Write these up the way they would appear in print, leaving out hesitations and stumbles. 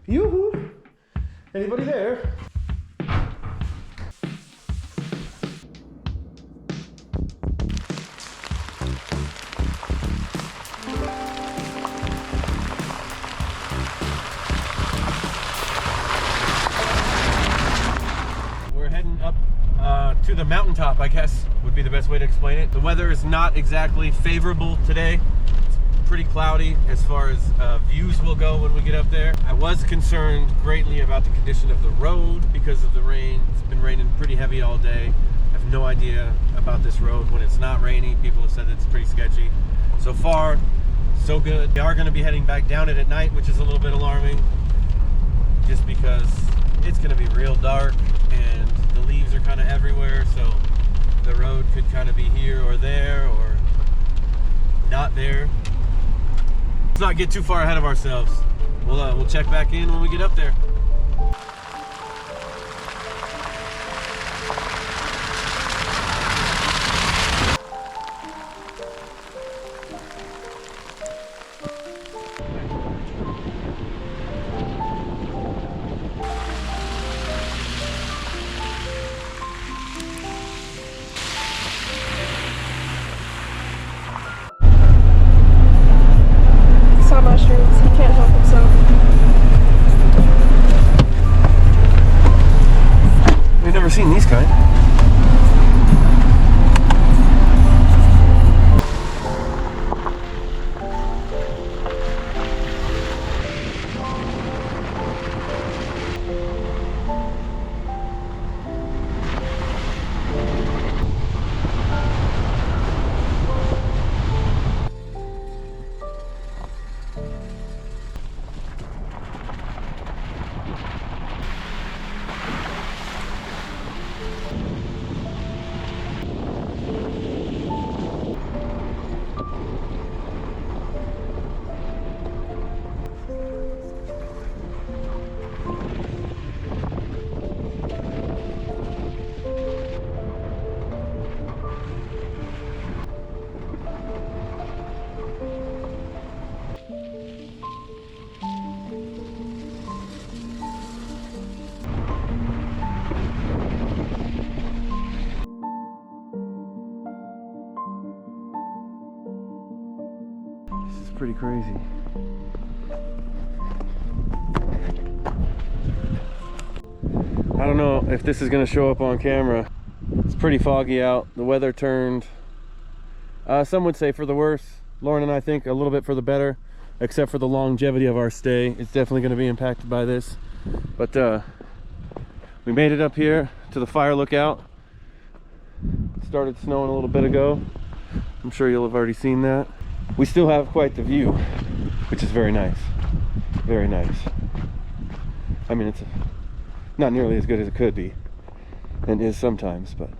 Yoo-hoo! Anybody there? We're heading up to the mountaintop, I guess would be the best way to explain it. The weather is not exactly favorable today. Pretty cloudy as far as views will go when we get up there. I was concerned greatly about the condition of the road because of the rain. It's been raining pretty heavy all day. I have no idea about this road when it's not rainy. People have said it's pretty sketchy. So far, so good. We are going to be heading back down it at night, which is a little bit alarming just because it's going to be real dark and the leaves are kind of everywhere, so the road could kind of be here or there or not there. Let's not get too far ahead of ourselves. We'll check back in when we get up there. Mushrooms, he can't help himself. We've never seen these kind. This is pretty crazy. I don't know if this is going to show up on camera. It's pretty foggy out. The weather turned, some would say for the worse. Lauren and I think a little bit for the better, except for the longevity of our stay. It's definitely going to be impacted by this. But we made it up here to the fire lookout. It started snowing a little bit ago. I'm sure you'll have already seen that. We still have quite the view, which is very nice. Very nice. I mean, it's not nearly as good as it could be, and is sometimes, but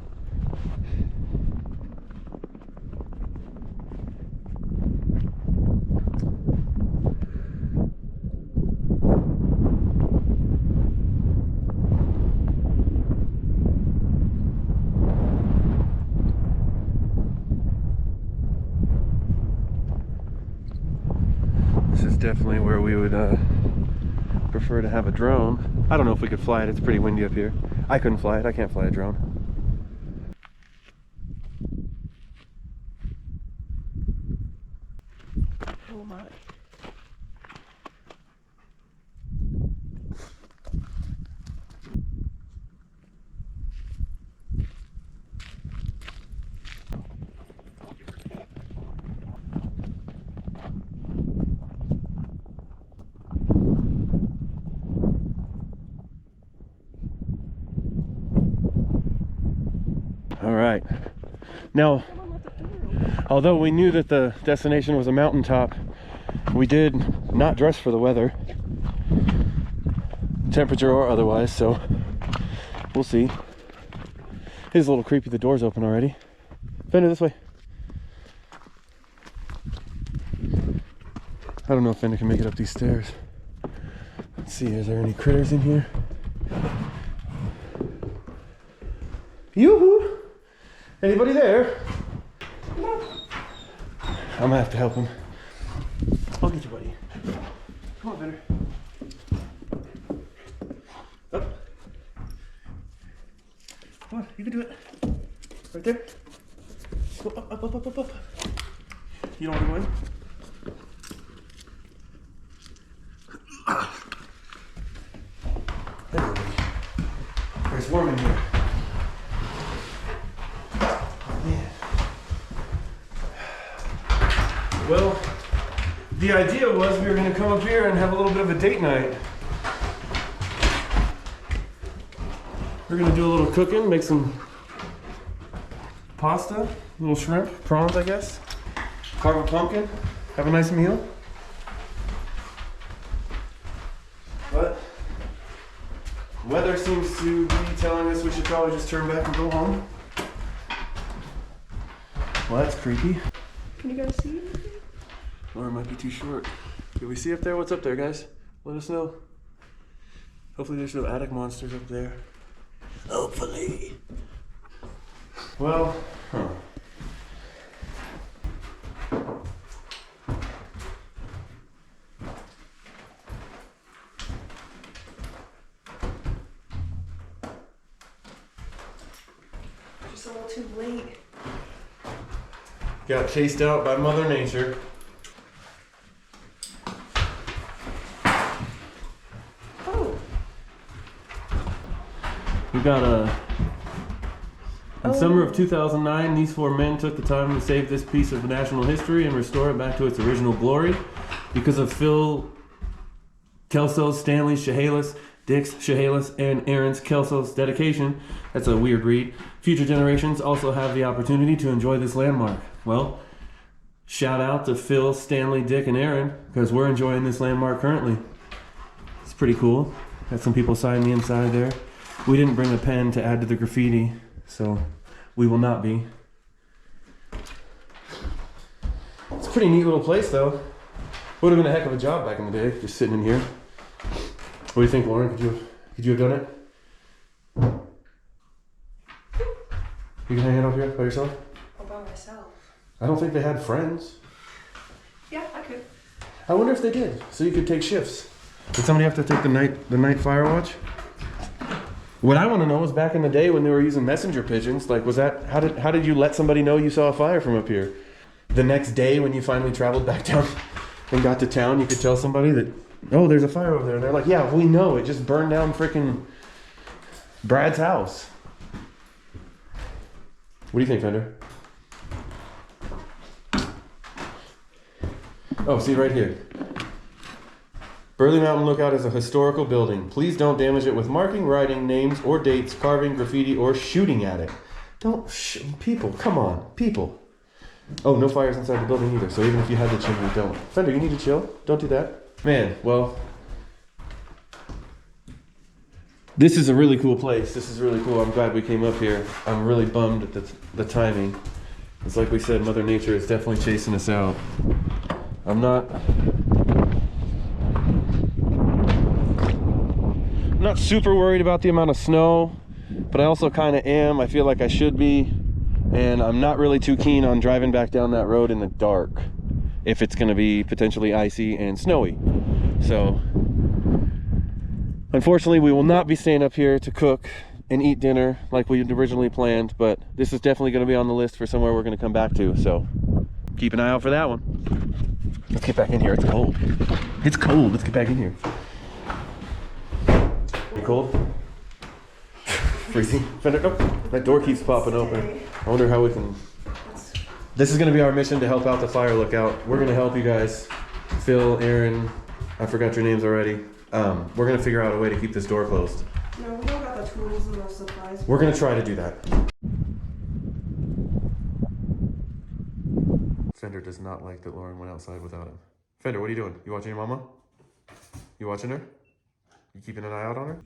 this is definitely where we would prefer to have a drone. I don't know if we could fly it. It's pretty windy up here. I couldn't fly it. I can't fly a drone. Oh my. All right. Now, although we knew that the destination was a mountaintop, we did not dress for the weather, temperature or otherwise, so we'll see. It is a little creepy, the door's open already. Fender, this way. I don't know if Fender can make it up these stairs. Let's see, is there any critters in here? Yoo-hoo! Anybody there? I'm gonna have to help him. I'll get you, buddy. Come on, Fender. Up. Come on, you can do it. Right there. Go up, up, up, up, up, up. You don't want to go in? It's warm in here. Man. Well, the idea was we were going to come up here and have a little bit of a date night. We're going to do a little cooking, make some pasta, a little shrimp, prawns, I guess. Carve a pumpkin, have a nice meal. But weather seems to be telling us we should probably just turn back and go home. Well, that's creepy. Can you guys see? Or it might be too short. Can we see up there? What's up there, guys? Let us know. Hopefully there's no attic monsters up there. Hopefully. Well, Just a little too late. got chased out by Mother Nature. Oh. We got in summer of 2009, these four men took the time to save this piece of national history and restore it back to its original glory. Because of Phil Kelso's, Stanley Chehalis, Dick's Chehalis, and Aaron's Kelso's dedication, that's a weird read, future generations also have the opportunity to enjoy this landmark. Well, shout out to Phil, Stanley, Dick, and Aaron, because we're enjoying this landmark currently. It's pretty cool. Got some people sign the inside there. We didn't bring a pen to add to the graffiti, so we will not be. It's a pretty neat little place, though. Would have been a heck of a job back in the day, just sitting in here. What do you think, Lauren? Could you have done it? You can hang it up here by yourself? All by myself. I don't think they had friends. Yeah, I could. I wonder if they did, so you could take shifts. Did somebody have to take the night fire watch? What I want to know is back in the day when they were using messenger pigeons, like how did you let somebody know you saw a fire from up here? The next day when you finally traveled back down and got to town, you could tell somebody that, oh, there's a fire over there. And they're like, yeah, we know. It just burned down frickin' Brad's house. What do you think, Fender? Oh, see right here. Burley Mountain Lookout is a historical building. Please don't damage it with marking, writing, names, or dates, carving, graffiti, or shooting at it. People, come on, people. Oh, no fires inside the building either, so even if you had the chimney, don't. Fender, you need to chill. Don't do that. Man, well, this is a really cool place. This is really cool. I'm glad we came up here. I'm really bummed at the timing. It's like we said, Mother Nature is definitely chasing us out. I'm not super worried about the amount of snow, but I also kind of am. I feel like I should be, and I'm not really too keen on driving back down that road in the dark if it's going to be potentially icy and snowy. So unfortunately we will not be staying up here to cook and eat dinner like we originally planned, but this is definitely going to be on the list for somewhere we're going to come back to, so keep an eye out for that one. Let's get back in here. It's cold. It's cold. Let's get back in here. You cold? Freezing. Fender, oh, that door keeps popping open. I wonder how we can... This is going to be our mission to help out the fire lookout. We're going to help you guys. Phil, Aaron, I forgot your names already. We're going to figure out a way to keep this door closed. No, we don't got the tools and the supplies. We're going to try to do that. Fender does not like that Lauren went outside without him. Fender, what are you doing? You watching your mama? You watching her? You keeping an eye out on her?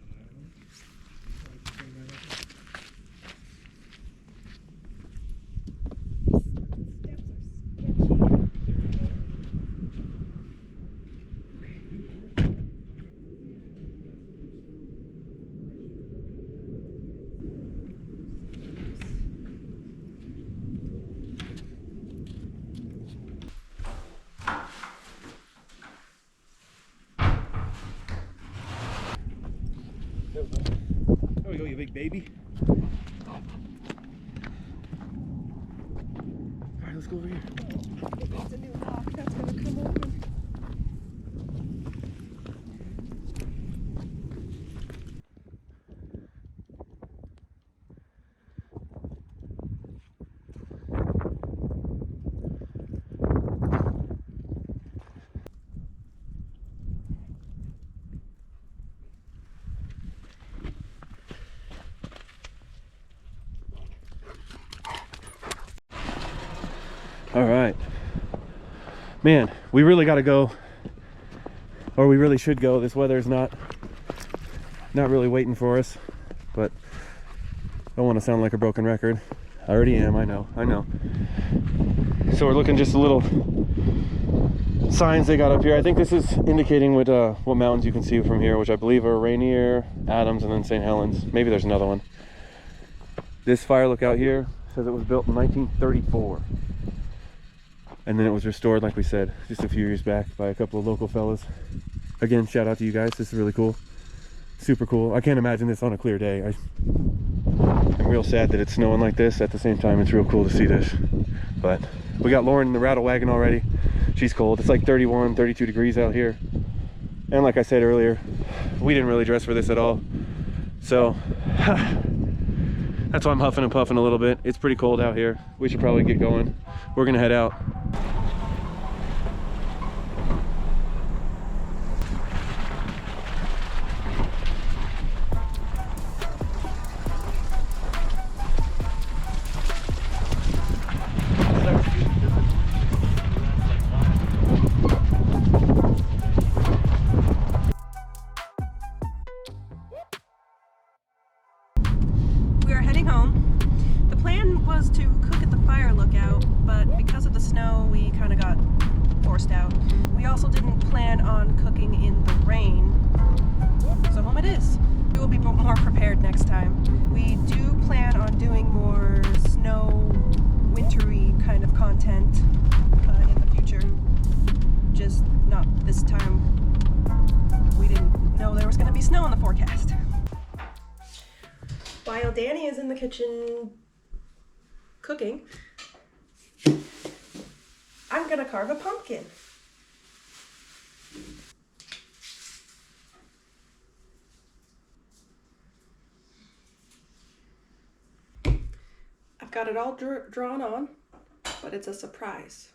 big baby. Alright, let's go over here. It's a new lock that's gonna come open. All right, man, we really got to go, or we really should go. This weather is not really waiting for us, but I don't want to sound like a broken record. I already am. I know. So we're looking just a little signs they got up here. I think this is indicating what mountains you can see from here, which I believe are Rainier, Adams, and then St. Helens. Maybe there's another one. This fire lookout here says it was built in 1934. And then it was restored, like we said, just a few years back by a couple of local fellas. Again, shout out to you guys. This is really cool. Super cool. I can't imagine this on a clear day. I'm real sad that it's snowing like this. At the same time, it's real cool to see this. But we got Lauren in the rattle wagon already. She's cold. It's like 31, 32 degrees out here. And like I said earlier, we didn't really dress for this at all. So that's why I'm huffing and puffing a little bit. It's pretty cold out here. We should probably get going. We're gonna head out. We are heading home. The plan was to cook at the fire lookout, but because of the snow, we kind of got forced out. We also didn't plan on cooking in the rain, so home it is. We will be more prepared next time. We do plan on doing more snow, wintry kind of content in the future, just not this time. We didn't know there was going to be snow in the forecast. While Danny is in the kitchen cooking, I'm gonna carve a pumpkin. I've got it all drawn on, but it's a surprise.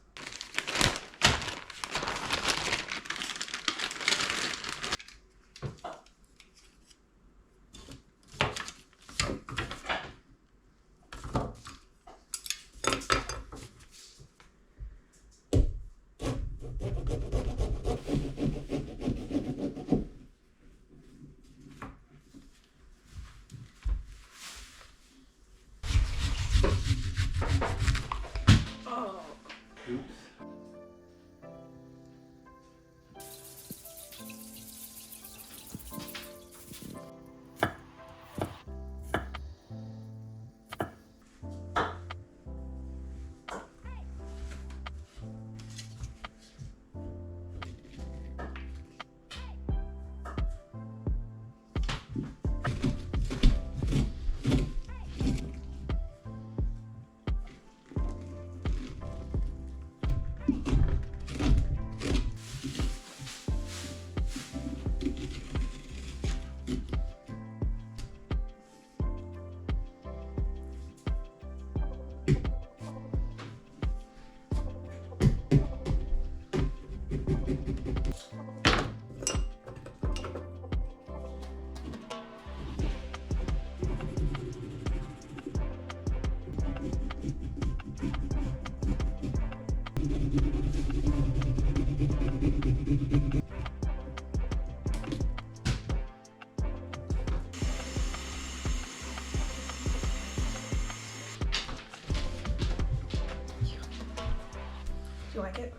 Do you like it?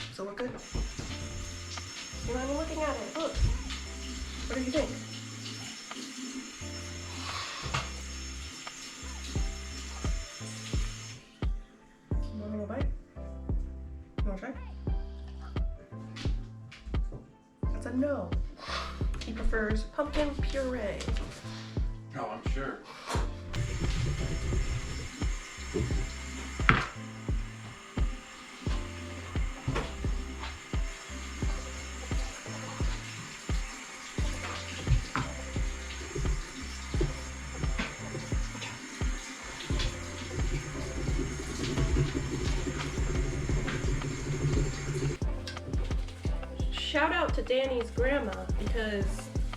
Does it look good? You're not even looking at it. Look. What do you think? You want a little bite? You want to try? That's a no. He prefers pumpkin puree. Oh, I'm sure. Shout out to Danny's grandma because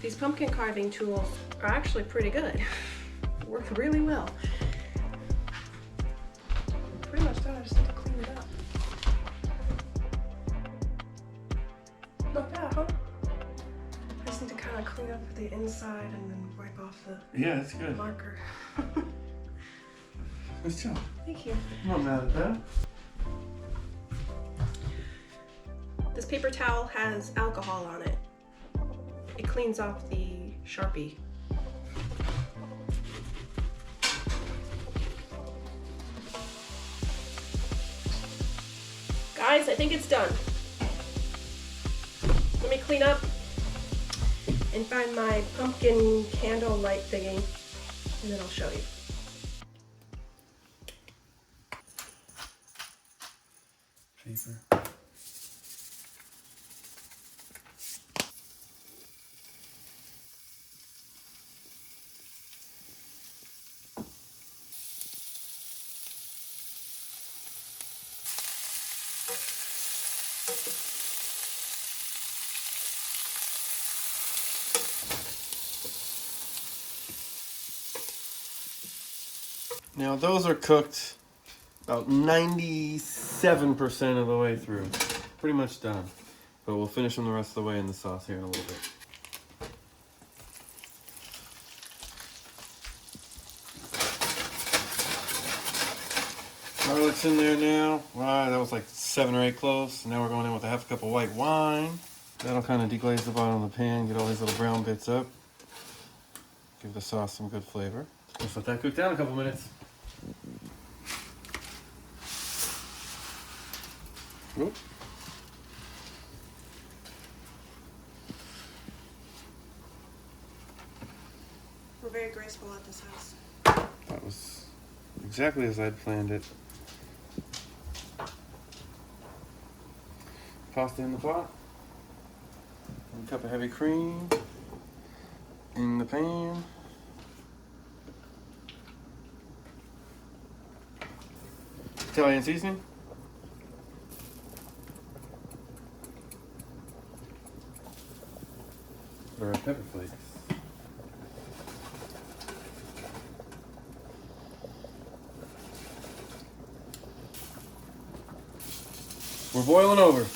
these pumpkin carving tools are actually pretty good. Work really well. Pretty much done, I just need to clean it up. Not bad, huh? I just need to kind of clean up the inside and then wipe off the Yeah, that's good. marker. Nice job. Thank you. I'm not mad at that. This paper towel has alcohol on it. It cleans off the Sharpie. Guys, I think it's done. Let me clean up and find my pumpkin candle light thingy, and then I'll show you. Paper. Now those are cooked about 97% of the way through. Pretty much done. But we'll finish them the rest of the way in the sauce here in a little bit. Garlic's in there now. Wow, that was like 7 or 8 cloves. Now we're going in with a half a cup of white wine. That'll kind of deglaze the bottom of the pan, get all these little brown bits up. Give the sauce some good flavor. Just let that cook down a couple minutes. Oop. We're very graceful at this house. That was exactly as I'd planned it. Pasta in the pot. 1 cup of heavy cream in the pan. Italian seasoning. Or pepper flakes. We're boiling over.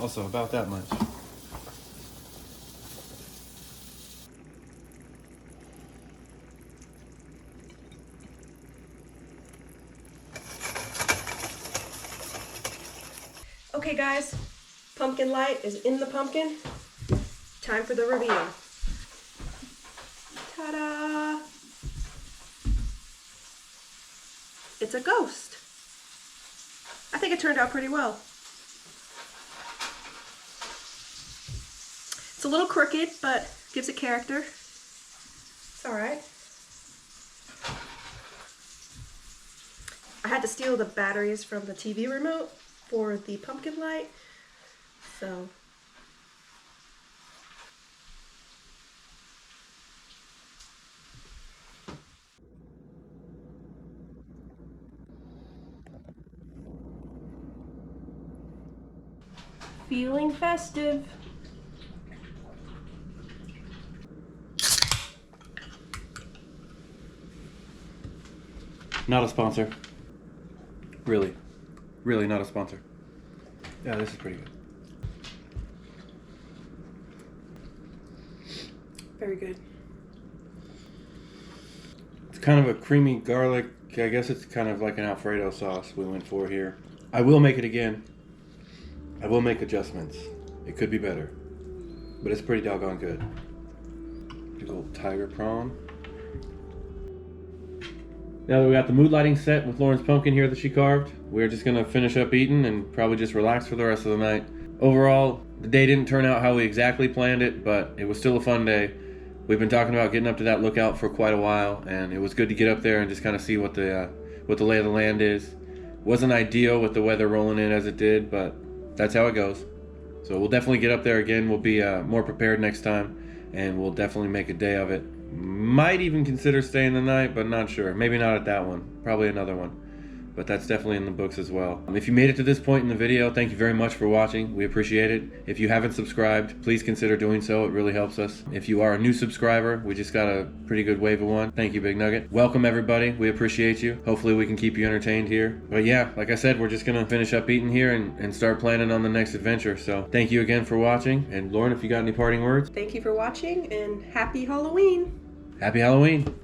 Also, about that much. Okay guys, pumpkin light is in the pumpkin. Time for the reveal. Ta-da! It's a ghost. I think it turned out pretty well. It's a little crooked, but gives it character. It's alright. I had to steal the batteries from the TV remote for the pumpkin light, so feeling festive. Not a sponsor. Really. Really not a sponsor. Yeah, this is pretty good. Very good. It's kind of a creamy garlic. I guess it's kind of like an Alfredo sauce we went for here. I will make it again. I will make adjustments. It could be better. But it's pretty doggone good. Big old tiger prawn. Now that we got the mood lighting set with Lauren's pumpkin here that she carved, we're just gonna finish up eating and probably just relax for the rest of the night. Overall, the day didn't turn out how we exactly planned it, but it was still a fun day. We've been talking about getting up to that lookout for quite a while, and it was good to get up there and just kind of see what the lay of the land is. Wasn't ideal with the weather rolling in as it did, but that's how it goes. So we'll definitely get up there again. We'll be more prepared next time, and we'll definitely make a day of it. Might even consider staying the night, but not sure. Maybe not at that one. Probably another one. But that's definitely in the books as well. If you made it to this point in the video, thank you very much for watching. We appreciate it. If you haven't subscribed, please consider doing so. It really helps us. If you are a new subscriber, we just got a pretty good wave of one. Thank you, Big Nugget. Welcome, everybody. We appreciate you. Hopefully we can keep you entertained here. But yeah, like I said, we're just going to finish up eating here and start planning on the next adventure. So thank you again for watching. And Lauren, if you got any parting words? Thank you for watching, and happy Halloween! Happy Halloween!